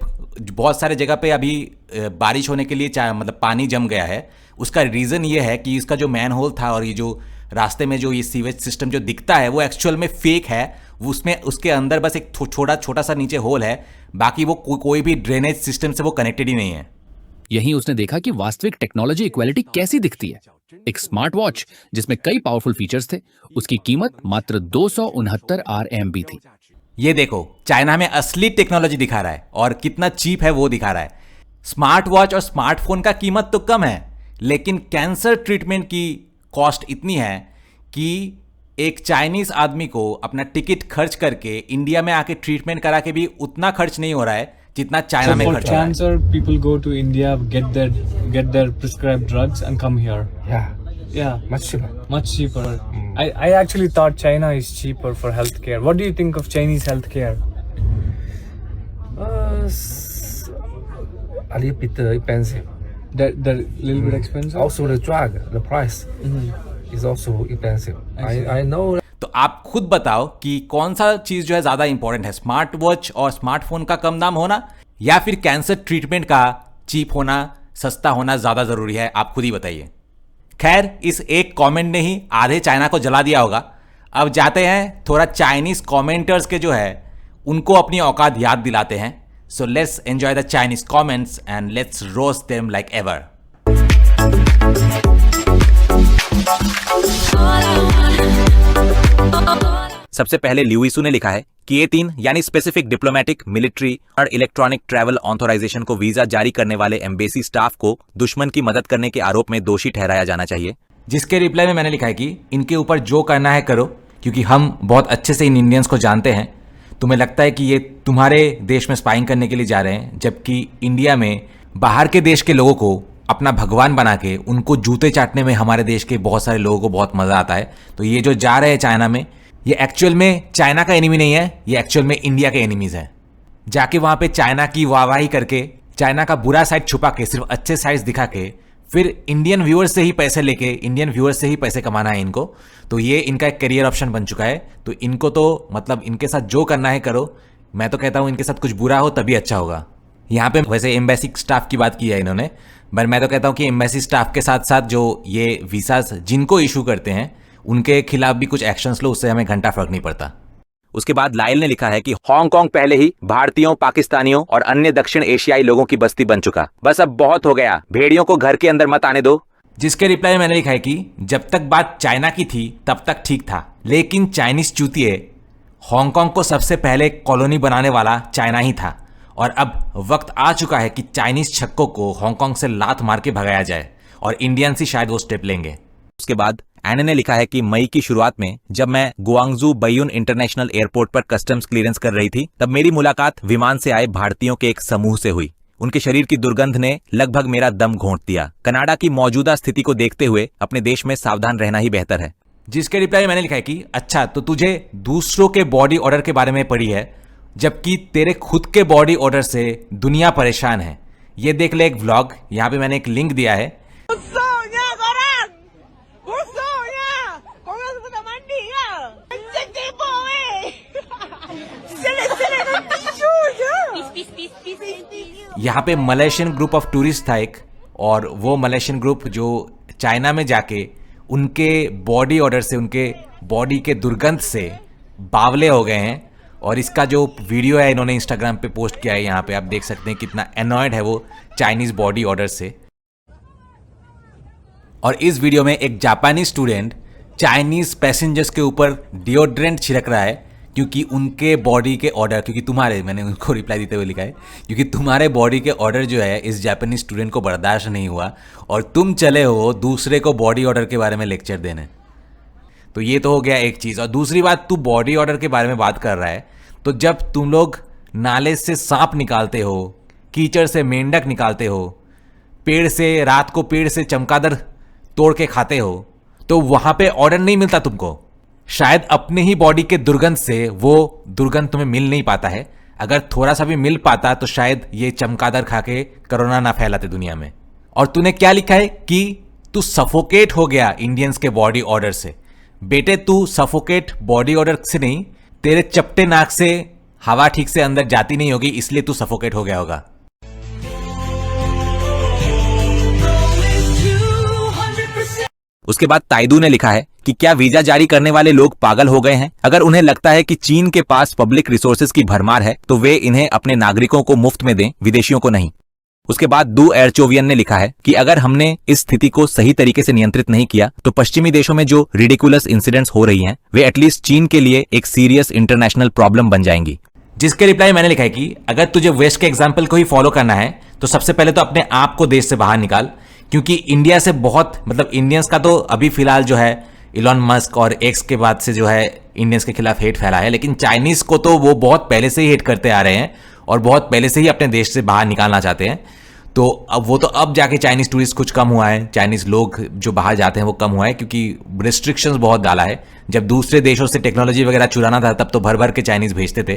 बहुत सारे जगह पे अभी बारिश होने के लिए मतलब पानी जम गया है, उसका रीज़न ये है कि इसका जो मैन होल था और ये जो रास्ते में जो ये सीवेज सिस्टम जो दिखता है वो एक्चुअल में फेक है। उसमें उसके अंदर बस एक छोटा सा नीचे होल है, बाकी वो कोई भी ड्रेनेज सिस्टम से वो कनेक्टेड ही नहीं है। यहीं उसने देखा कि वास्तविक टेक्नोलॉजी इक्वालिटी कैसी दिखती है। एक स्मार्ट वॉच जिसमें कई पावरफुल फीचर्स थे, उसकी कीमत मात्र 269 RMB थी। ये देखो, चाइना में असली टेक्नोलॉजी दिखा रहा है और कितना चीप है वो दिखा रहा है। स्मार्ट वॉच और स्मार्टफोन का कीमत तो कम है, लेकिन कैंसर ट्रीटमेंट की कॉस्ट इतनी है कि एक चाइनीज आदमी को अपना टिकट खर्च करके इंडिया में आके ट्रीटमेंट करा के भी उतना खर्च नहीं हो रहा है जितना चाइना में खर्च हो रहा है। Cancer, people go to India, get their prescribed drugs and come here. Yeah, much cheaper. I actually thought China is cheaper for healthcare. What do you think of Chinese healthcare? A little bit expensive. They're a little bit expensive. Also, the drug, the price is also expensive. I know. तो आप खुद बताओ कि कौन सा चीज जो है ज्यादा इंपॉर्टेंट है, स्मार्ट वॉच और स्मार्टफोन का कम दाम होना या फिर कैंसर ट्रीटमेंट का चीप होना, सस्ता होना ज्यादा जरूरी है? आप खुद ही बताइए। खैर, इस एक कमेंट ने ही आधे चाइना को जला दिया होगा। अब जाते हैं थोड़ा चाइनीज कमेंटर्स के जो है उनको अपनी औकात याद दिलाते हैं। So let's enjoy the Chinese comments and let's roast them like ever. सबसे पहले ल्यूइसू ने लिखा है कि ये 3 यानी स्पेसिफिक डिप्लोमेटिक, मिलिट्री और इलेक्ट्रॉनिक ट्रैवल ऑथराइजेशन को वीजा जारी करने वाले एम्बेसी स्टाफ को दुश्मन की मदद करने के आरोप में दोषी ठहराया जाना चाहिए। जिसके रिप्लाई में मैंने लिखा है कि इनके ऊपर जो करना है करो, क्योंकि हम बहुत अच्छे से इन इंडियंस को जानते हैं। तुम्हें लगता है कि ये तुम्हारे देश में स्पाइंग करने के लिए जा रहे हैं, जबकि इंडिया में बाहर के देश के लोगों को अपना भगवान बना के उनको जूते चाटने में हमारे देश के बहुत सारे लोगों को बहुत मजा आता है। तो ये जो जा रहे हैं चाइना में, ये एक्चुअल में चाइना का एनिमी नहीं है, ये एक्चुअल में इंडिया के एनिमीज हैं। जाके वहां पे चाइना की वाहवाही करके, चाइना का बुरा साइड छुपा के सिर्फ अच्छे साइड्स दिखा के फिर इंडियन व्यूअर्स से ही पैसे लेके, इंडियन व्यूअर्स से ही पैसे कमाना है इनको। तो ये इनका एक करियर ऑप्शन बन चुका है। तो इनको तो मतलब इनके साथ जो करना है करो। मैं तो कहता हूं इनके साथ कुछ बुरा हो तभी अच्छा होगा। यहाँ पे वैसे एम्बेसी स्टाफ की बात की है इन्होंने, पर मैं तो कहता हूं कि एम्बेसी स्टाफ के साथ साथ जो ये वीसास जिनको इशू करते हैं उनके खिलाफ भी कुछ एक्शंस लो, उससे हमें घंटा फर्क नहीं पड़ता। उसके बाद लाइल ने लिखा है कि हांगकांग पहले ही भारतीयों, पाकिस्तानियों और अन्य दक्षिण एशियाई लोगों की बस्ती बन चुका, बस अब बहुत हो गया, भेड़ियों को घर के अंदर मत आने दो। जिसके रिप्लाई में मैंने लिखा है कि जब तक बात चाइना की थी तब तक ठीक था, लेकिन चाइनीज चूतिए हांगकांग को सबसे पहले कॉलोनी बनाने वाला चाइना ही था, और अब वक्त आ चुका है कि चाइनीज छक्कों को हांगकांग से लात मार के भगाया जाए, और इंडियंस ही शायद वो स्टेप लेंगे। उसके बाद एने ने लिखा है कि मई की शुरुआत में जब मैं गुआंगजू बैयून इंटरनेशनल एयरपोर्ट पर कस्टम्स क्लियरेंस कर रही थी, तब मेरी मुलाकात विमान से आए भारतीयों के एक समूह से हुई। उनके शरीर की दुर्गंध ने लगभग मेरा दम घोंट दिया। कनाडा की मौजूदा स्थिति को देखते हुए अपने देश में सावधान रहना ही बेहतर है। जिसके रिप्लाई में मैंने लिखा है कि अच्छा, तो तुझे दूसरों के बॉडी ऑर्डर के बारे में पढ़ी है, जबकि तेरे खुद के बॉडी ऑर्डर से दुनिया परेशान है। ये देख ले एक व्लॉग, यहाँ पे मैंने एक लिंक दिया है। यहाँ पे मलेशियन ग्रुप ऑफ टूरिस्ट था एक, और वो मलेशियन ग्रुप जो चाइना में जाके उनके बॉडी ऑर्डर से, उनके बॉडी के दुर्गंध से बावले हो गए हैं। और इसका जो वीडियो है इन्होंने इंस्टाग्राम पे पोस्ट किया है, यहाँ पे आप देख सकते हैं कितना एनॉयड है वो चाइनीज बॉडी ऑर्डर से। और इस वीडियो में एक जापानी स्टूडेंट चाइनीज पैसेंजर्स के ऊपर डिओड्रेंट छिड़क रहा है, क्योंकि उनके बॉडी के ऑर्डर, क्योंकि तुम्हारे, मैंने उनको रिप्लाई देते हुए लिखा है, क्योंकि तुम्हारे बॉडी के ऑर्डर जो है इस जापानी स्टूडेंट को बर्दाश्त नहीं हुआ, और तुम चले हो दूसरे को बॉडी ऑर्डर के बारे में लेक्चर देने। तो ये तो हो गया एक चीज़। और दूसरी बात, तू बॉडी ऑर्डर के बारे में बात कर रहा है, तो जब तुम लोग नाले से सांप निकालते हो, कीचड़ से मेंढक निकालते हो, पेड़ से रात को पेड़ से चमगादड़ तोड़ के खाते हो, तो वहां पे ऑर्डर नहीं मिलता तुमको। शायद अपने ही बॉडी के दुर्गंध से वो दुर्गंध तुम्हें मिल नहीं पाता है। अगर थोड़ा सा भी मिल पाता तो शायद ये चमगादड़ खा के कोरोना ना फैलाते दुनिया में। और तूने क्या लिखा है कि तू सफोकेट हो गया इंडियंस के बॉडी ऑर्डर से। बेटे, तू सफोकेट बॉडी ऑर्डर से नहीं, तेरे चपटे नाक से हवा ठीक से अंदर जाती नहीं होगी, इसलिए तू सफोकेट हो गया होगा। उसके बाद ताइदू ने लिखा है कि क्या वीजा जारी करने वाले लोग पागल हो गए हैं? अगर उन्हें लगता है कि चीन के पास पब्लिक रिसोर्सेज की भरमार है, तो वे इन्हें अपने नागरिकों को मुफ्त में दें, विदेशियों को नहीं। उसके बाद दू एरचोवियन ने लिखा है कि अगर हमने इस स्थिति को सही तरीके से नियंत्रित नहीं किया तो पश्चिमी देशों में जो रिडिकुलस इंसिडेंट्स हो रही हैं वे एटलीस्ट चीन के लिए एक सीरियस इंटरनेशनल प्रॉब्लम बन जाएंगी। जिसके रिप्लाई मैंने लिखा है कि अगर तुझे वेस्ट के एग्जाम्पल को ही फॉलो करना है तो सबसे पहले तो अपने आप को देश से बाहर निकाल, क्योंकि इंडिया से बहुत मतलब इंडियंस का तो अभी फिलहाल जो है इलॉन मस्क और एक्स के बाद से जो है इंडियंस के खिलाफ हेट फैला है, लेकिन चाइनीज को तो वो बहुत पहले से ही हेट करते आ रहे हैं और बहुत पहले से ही अपने देश से बाहर निकालना चाहते हैं। तो अब वो तो अब जाके चाइनीज टूरिस्ट कुछ कम हुआ है, चाइनीज लोग जो बाहर जाते हैं वो कम हुआ है, क्योंकि रिस्ट्रिक्शंस बहुत डाला है। जब दूसरे देशों से टेक्नोलॉजी वगैरह चुराना था तब तो भर भर के चाइनीज भेजते थे,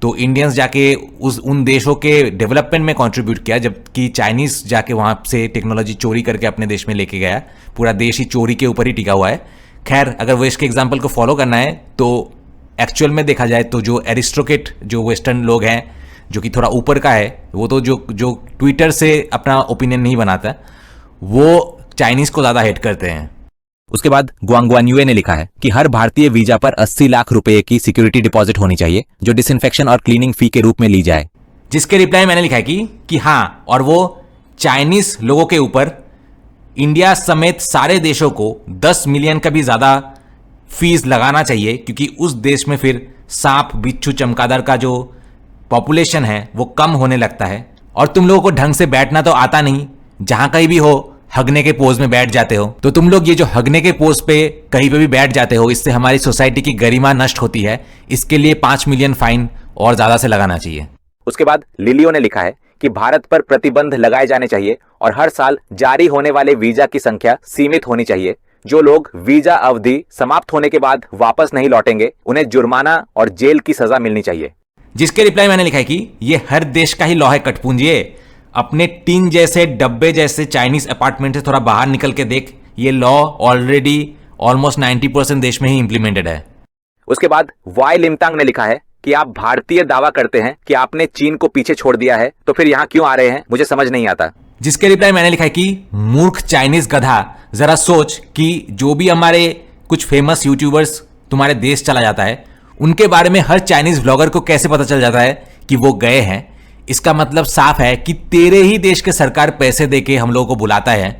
तो इंडियंस जाके उन देशों के डेवलपमेंट में कंट्रीब्यूट किया, जबकि चाइनीज जाके वहां से टेक्नोलॉजी चोरी करके अपने देश में लेके गया। पूरा देश ही चोरी के ऊपर ही टिका हुआ है। खैर, अगर वेस्ट के एग्जाम्पल को फॉलो करना है तो एक्चुअल में देखा जाए तो जो एरिस्टोक्रेट जो वेस्टर्न लोग हैं जो कि थोड़ा ऊपर का है, वो तो जो ट्विटर से अपना ओपिनियन नहीं बनाता, वो चाइनीज को ज्यादा हेट करते हैं। उसके बाद गुआंगुआन्युए ने लिखा है कि हर भारतीय वीजा पर 80 लाख रुपए की सिक्योरिटी डिपॉजिट होनी चाहिए जो डिसइंफेक्शन और क्लीनिंग फी के रूप में ली जाए। जिसके रिप्लाई मैंने लिखा है कि हाँ, और वो चाइनीज लोगों के ऊपर इंडिया समेत सारे देशों को 10 मिलियन का भी ज्यादा फीस लगाना चाहिए, क्योंकि उस देश में फिर सांप बिच्छू चमगादड़ का जो पॉपुलेशन है वो कम होने लगता है। और तुम लोगों को ढंग से बैठना तो आता नहीं, जहां कहीं भी हो हगने के पोज में बैठ जाते हो। तो तुम लोग ये जो हगने के पोज पे कहीं पे भी बैठ जाते हो, इससे हमारी सोसाइटी की गरिमा नष्ट होती है। इसके लिए 5 मिलियन फाइन और ज्यादा से लगाना चाहिए। उसके बाद लिलियो ने लिखा है कि भारत पर प्रतिबंध लगाए जाने चाहिए और हर साल जारी होने वाले वीजा की संख्या सीमित होनी चाहिए। जो लोग वीजा अवधि समाप्त होने के बाद वापस नहीं लौटेंगे उन्हें जुर्माना और जेल की सजा मिलनी चाहिए। जिसके रिप्लाई मैंने लिखा है कि ये हर देश का ही लॉ है कटपुंजिए। अपने टीन जैसे डब्बे जैसे चाइनीज अपार्टमेंट से थोड़ा बाहर निकल के देख, ये लॉ ऑलरेडी ऑलमोस्ट 90% देश में ही इंप्लीमेंटेड है। उसके बाद वाई लिमतांग ने लिखा है कि आप भारतीय दावा करते हैं कि आपने चीन को पीछे छोड़ दिया है, तो फिर यहां क्यों आ रहे हैं, मुझे समझ नहीं आता। जिसके रिप्लाई मैंने लिखा है कि मूर्ख चाइनीज गधा, जरा सोच कि जो भी हमारे कुछ फेमस यूट्यूबर्स तुम्हारे देश चला जाता है उनके बारे में हर चाइनीज ब्लॉगर को कैसे पता चल जाता है कि वो गए हैं। इसका मतलब साफ है कि तेरे ही देश के सरकार पैसे देके हम लोगों को बुलाता है,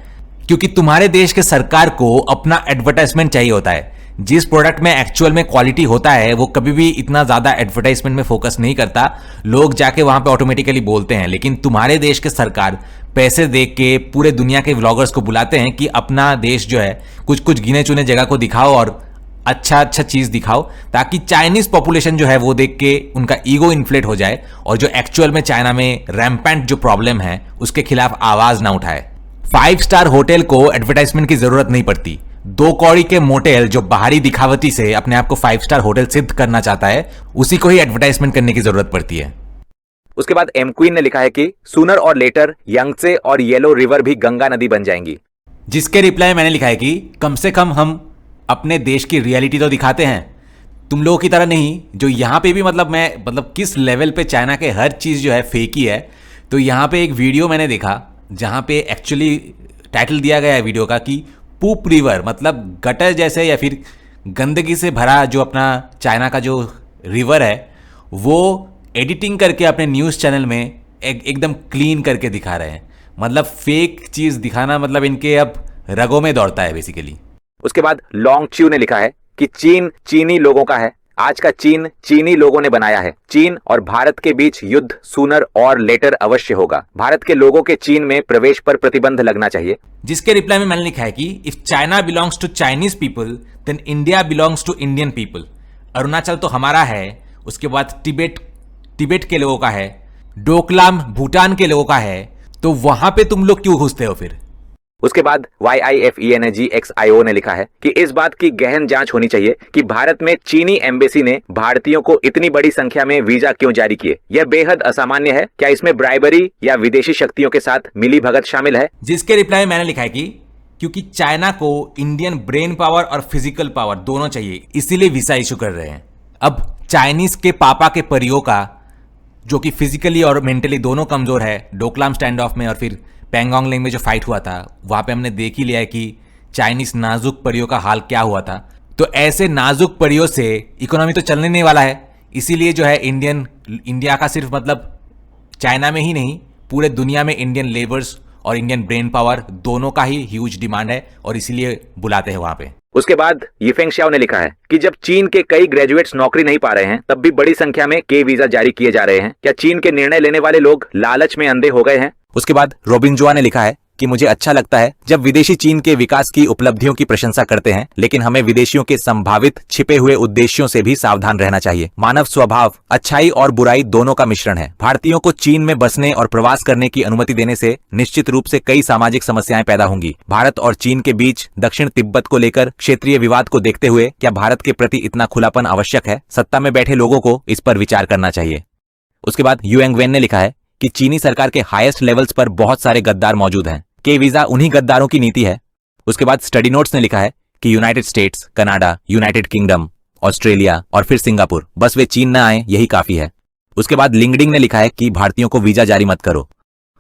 क्योंकि तुम्हारे देश के सरकार को अपना एडवर्टाइजमेंट चाहिए होता है। जिस प्रोडक्ट में एक्चुअल में क्वालिटी होता है वो कभी भी इतना ज्यादा एडवर्टाइजमेंट में फोकस नहीं करता, लोग जाके वहां पे ऑटोमेटिकली बोलते हैं। लेकिन तुम्हारे देश के सरकार पैसे दे के पूरे दुनिया के व्लॉगर्स को बुलाते हैं कि अपना देश जो है कुछ कुछ गिने चुने जगह को दिखाओ और अच्छा चीज दिखाओ, ताकि चाइनीज पॉपुलेशन जो है वो देख के उनका ईगो इन्फ्लेट हो जाए और जो एक्चुअल में चाइना में रैम्पेंट जो प्रॉब्लम है उसके खिलाफ आवाज ना उठाए। 5 स्टार होटल को एडवर्टाइजमेंट की जरूरत नहीं पड़ती। 2 कौड़ी के मोटेल जो बाहरी दिखावटी से अपने आप को 5 स्टार होटल सिद्ध करना चाहता है, उसी को ही एडवर्टाइजमेंट करने की जरूरत पड़ती है। उसके बाद एम क्वीन ने लिखा है कि सूनर और लेटर यांगत्से और येलो रिवर भी गंगा नदी बन जाएंगी। जिसके रिप्लाई मैंने लिखा है कि कम से कम हम अपने देश की रियलिटी तो दिखाते हैं, तुम लोगों की तरह नहीं जो यहाँ पे भी मतलब किस लेवल पे चाइना के हर चीज़ जो है फेक ही है। तो यहाँ पे एक वीडियो मैंने देखा जहाँ पे एक्चुअली टाइटल दिया गया है वीडियो का कि पूप रिवर, मतलब गटर जैसे या फिर गंदगी से भरा जो अपना चाइना का जो रिवर है वो एडिटिंग करके अपने न्यूज़ चैनल में एकदम क्लीन करके दिखा रहे हैं। मतलब फेक चीज़ दिखाना मतलब इनके अब रगों में दौड़ता है बेसिकली। उसके बाद लॉन्ग च्यू ने लिखा है कि चीन चीनी लोगों का है, आज का चीन चीनी लोगों ने बनाया है। चीन और भारत के बीच युद्ध सूनर और लेटर अवश्य होगा। भारत के लोगों के चीन में प्रवेश पर प्रतिबंध लगना चाहिए। जिसके रिप्लाई में मैंने लिखा है कि if China belongs to Chinese people then India belongs to Indian people. Arunachal तो हमारा है, उसके बाद तिब्बत के लोगों का है, डोकलाम भूटान के लोगों का है, तो वहां पे तुम लोग क्यों घुसते हो फिर। उसके बाद YIFENGXIO ने लिखा है कि इस बात की गहन जांच होनी चाहिए कि भारत में चीनी एम्बेसी ने भारतीयों को इतनी बड़ी संख्या में वीजा क्यों जारी किए। यह बेहद असामान्य है। क्या इसमें ब्राइबरी या विदेशी शक्तियों के साथ मिली भगत शामिल है। जिसके रिप्लाई में मैंने लिखा है कि क्योंकि चाइना को इंडियन ब्रेन पावर और फिजिकल पावर दोनों चाहिए, इसीलिए वीजा इशू कर रहे हैं। अब चाइनीज के पापा के परियों का जो कि फिजिकली और मेंटली दोनों कमजोर है, डोकलाम स्टैंड ऑफ में और फिर पैंगोंग लेंग में जो फाइट हुआ था वहां पे हमने देख ही लिया है कि चाइनीज नाजुक परियों का हाल क्या हुआ था। तो ऐसे नाजुक परियों से इकोनॉमी तो चलने नहीं वाला है। इसीलिए जो है इंडिया का सिर्फ मतलब चाइना में ही नहीं पूरे दुनिया में इंडियन लेबर्स और इंडियन ब्रेन पावर दोनों का ही ह्यूज डिमांड है और इसीलिए बुलाते हैं वहां पे। उसके बाद यिफेंग शाओ ने लिखा है कि जब चीन के कई ग्रेजुएट्स नौकरी नहीं पा रहे हैं तब भी बड़ी संख्या में के वीजा जारी किए जा रहे हैं। क्या चीन के निर्णय लेने वाले लोग लालच में अंधे हो गए हैं? उसके बाद रोबिनजुआ ने लिखा है कि मुझे अच्छा लगता है जब विदेशी चीन के विकास की उपलब्धियों की प्रशंसा करते हैं, लेकिन हमें विदेशियों के संभावित छिपे हुए उद्देश्यों से भी सावधान रहना चाहिए। मानव स्वभाव अच्छाई और बुराई दोनों का मिश्रण है। भारतीयों को चीन में बसने और प्रवास करने की अनुमति देने से निश्चित रूप से कई सामाजिक समस्याएं पैदा होंगी। भारत और चीन के बीच दक्षिण तिब्बत को लेकर क्षेत्रीय विवाद को देखते हुए क्या भारत के प्रति इतना खुलापन आवश्यक है? सत्ता में बैठे लोगों को इस पर विचार करना चाहिए। उसके बाद युएंग वेन ने लिखा है कि चीनी सरकार के हाईएस्ट लेवल्स पर बहुत सारे गद्दार मौजूद हैं। के वीजा उन्हीं गद्दारों की नीति है। उसके बाद स्टडी नोट्स ने लिखा है कि United states, Canada, United kingdom, Australia और फिर सिंगापुर, बस वे चीन न आए यही काफी है। उसके बाद लिंक्डइन ने लिखा है कि भारतीयों को वीजा जारी मत करो।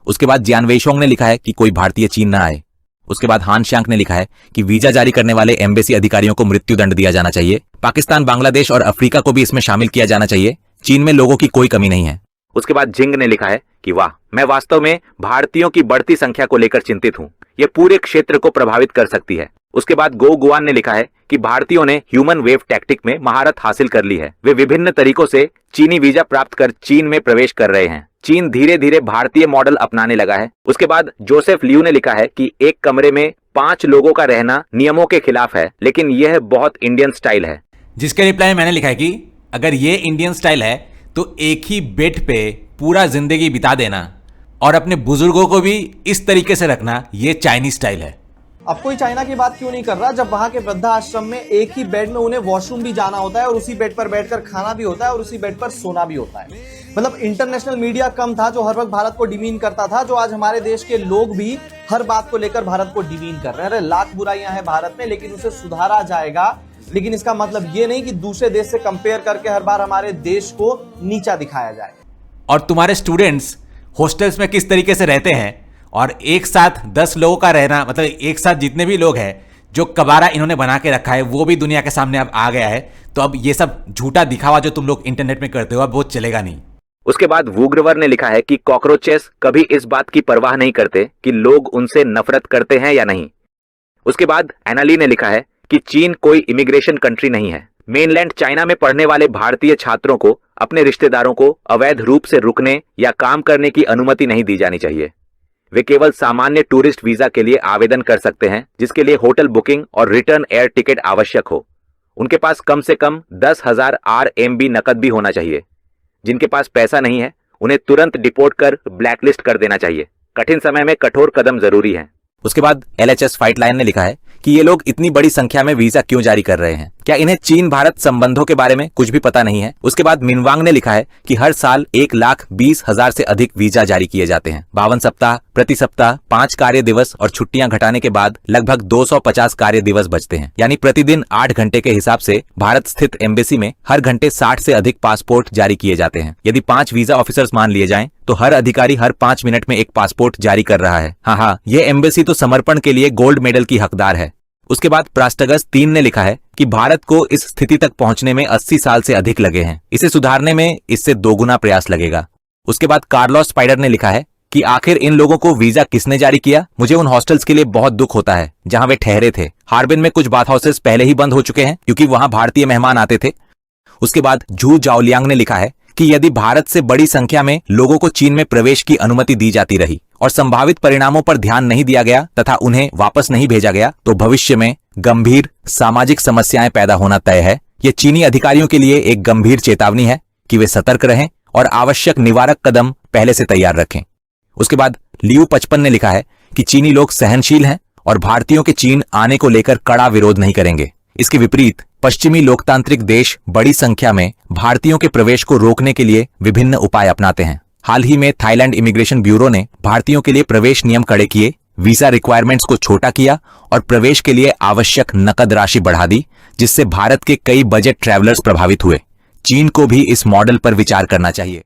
उसके बाद जियान वेइशोंग ने लिखा है कि कोई भारतीय चीन न आए। उसके बाद हान शांक ने लिखा है कि वीजा जारी करने वाले एम्बेसी अधिकारियों को मृत्युदंड दिया जाना चाहिए। पाकिस्तान, बांग्लादेश और अफ्रीका को भी इसमें शामिल किया जाना चाहिए। चीन में लोगों की कोई कमी नहीं है। उसके बाद जिंग ने लिखा है कि वाह, मैं वास्तव में भारतीयों की बढ़ती संख्या को लेकर चिंतित हूँ। ये पूरे क्षेत्र को प्रभावित कर सकती है। उसके बाद गो गुआन ने लिखा है कि भारतीयों ने ह्यूमन वेव टैक्टिक में महारत हासिल कर ली है। वे विभिन्न तरीकों से चीनी वीजा प्राप्त कर चीन में प्रवेश कर रहे हैं। चीन धीरे धीरे भारतीय मॉडल अपनाने लगा है। उसके बाद जोसेफ लियू ने लिखा है कि एक कमरे में 5 लोगों का रहना नियमों के खिलाफ है, लेकिन यह बहुत इंडियन स्टाइल है। जिसके रिप्लाई में मैंने लिखा है कि अगर ये इंडियन स्टाइल है तो एक ही बेड पे पूरा जिंदगी बिता देना और अपने बुजुर्गों को भी इस तरीके से रखना, ये चाइनीज स्टाइल है। अब कोई चाइना की बात क्यों नहीं कर रहा जब वहां के वृद्धाश्रम में एक ही बेड में उन्हें वॉशरूम भी जाना होता है और उसी बेड पर बैठकर खाना भी होता है और उसी बेड पर सोना भी होता है। मतलब इंटरनेशनल मीडिया कम था जो हर वक्त भारत को डिमीन करता था, जो आज हमारे देश के लोग भी हर बात को लेकर भारत को डिमीन कर रहे हैं। अरे लाख बुराइयां हैं भारत में, लेकिन उसे सुधारा जाएगा। लेकिन इसका मतलब ये नहीं कि दूसरे देश से कंपेयर करके हर बार हमारे देश को नीचा दिखाया जाए। और तुम्हारे स्टूडेंट्स हॉस्टल्स में किस तरीके से रहते हैं और एक साथ 10 लोगों का रहना, मतलब एक साथ जितने भी लोग हैं, जो कबारा इन्होंने बना के रखा है वो भी दुनिया के सामने अब आ गया है। तो अब ये सब झूठा दिखावा जो तुम लोग इंटरनेट में करते हो अब वो चलेगा नहीं। उसके बाद वूग्रवर ने लिखा है कि कॉकरोचेस कभी इस बात की परवाह नहीं करते कि लोग उनसे नफरत करते हैं या नहीं। उसके बाद एनाली ने लिखा है कि चीन कोई इमिग्रेशन कंट्री नहीं है। मेनलैंड चाइना में पढ़ने वाले भारतीय छात्रों को अपने रिश्तेदारों को अवैध रूप से रुकने या काम करने की अनुमति नहीं दी जानी चाहिए। वे केवल सामान्य टूरिस्ट वीजा के लिए आवेदन कर सकते हैं, जिसके लिए होटल बुकिंग और रिटर्न एयर टिकट आवश्यक हो। उनके पास कम से कम 10,000 RMB नकद भी होना चाहिए। जिनके पास पैसा नहीं है उन्हें तुरंत डिपोर्ट कर ब्लैकलिस्ट कर देना चाहिए। कठिन समय में कठोर कदम जरूरी है। उसके बाद LHS फाइट लाइन ने लिखा है कि ये लोग इतनी बड़ी संख्या में वीजा क्यों जारी कर रहे हैं, क्या इन्हें चीन भारत संबंधों के बारे में कुछ भी पता नहीं है। उसके बाद मिनवांग ने लिखा है कि हर साल 1,20,000 से अधिक वीजा जारी किए जाते हैं। 52 सप्ताह, प्रति सप्ताह 5 कार्य दिवस और छुट्टियां घटाने के बाद लगभग 250 कार्य दिवस बचते हैं। यानी प्रतिदिन 8 घंटे के हिसाब से भारत स्थित एम्बेसी में हर घंटे 60 से अधिक पासपोर्ट जारी किए जाते हैं। यदि 5 वीजा ऑफिसर्स मान लिए जाएं तो हर अधिकारी हर 5 मिनट में एक पासपोर्ट जारी कर रहा है। हाँ, ये एम्बेसी तो समर्पण के लिए गोल्ड मेडल की हकदार है। उसके बाद प्रास्टगस 3 ने लिखा है कि भारत को इस स्थिति तक पहुंचने में 80 साल से अधिक लगे हैं। इसे सुधारने में इससे 2 गुना प्रयास लगेगा। उसके बाद कार्लोस स्पाइडर ने लिखा है कि आखिर इन लोगों को वीजा किसने जारी किया। मुझे उन हॉस्टल्स के लिए बहुत दुख होता है जहां वे ठहरे थे। हार्बिन में कुछ बाथ हाउसेस पहले ही बंद हो चुके हैं क्योंकि वहां भारतीय मेहमान आते थे। उसके बाद झू जाओलियांग ने लिखा है कि यदि भारत से बड़ी संख्या में लोगों को चीन में प्रवेश की अनुमति दी जाती रही और संभावित परिणामों पर ध्यान नहीं दिया गया तथा उन्हें वापस नहीं भेजा गया तो भविष्य में गंभीर सामाजिक समस्याएं पैदा होना तय है। यह चीनी अधिकारियों के लिए एक गंभीर चेतावनी है कि वे सतर्क रहें और आवश्यक निवारक कदम पहले से तैयार रखें। उसके बाद लियू 55 ने लिखा है कि चीनी लोग सहनशील हैं और भारतीयों के चीन आने को लेकर कड़ा विरोध नहीं करेंगे। इसके विपरीत पश्चिमी लोकतांत्रिक देश बड़ी संख्या में भारतीयों के प्रवेश को रोकने के लिए विभिन्न उपाय अपनाते हैं। हाल ही में थाईलैंड इमिग्रेशन ब्यूरो ने भारतीयों के लिए प्रवेश नियम कड़े किए, वीजा रिक्वायरमेंट्स को छोटा किया और प्रवेश के लिए आवश्यक नकद राशि बढ़ा दी, जिससे भारत के कई बजट ट्रैवलर्स प्रभावित हुए। चीन को भी इस मॉडल पर विचार करना चाहिए।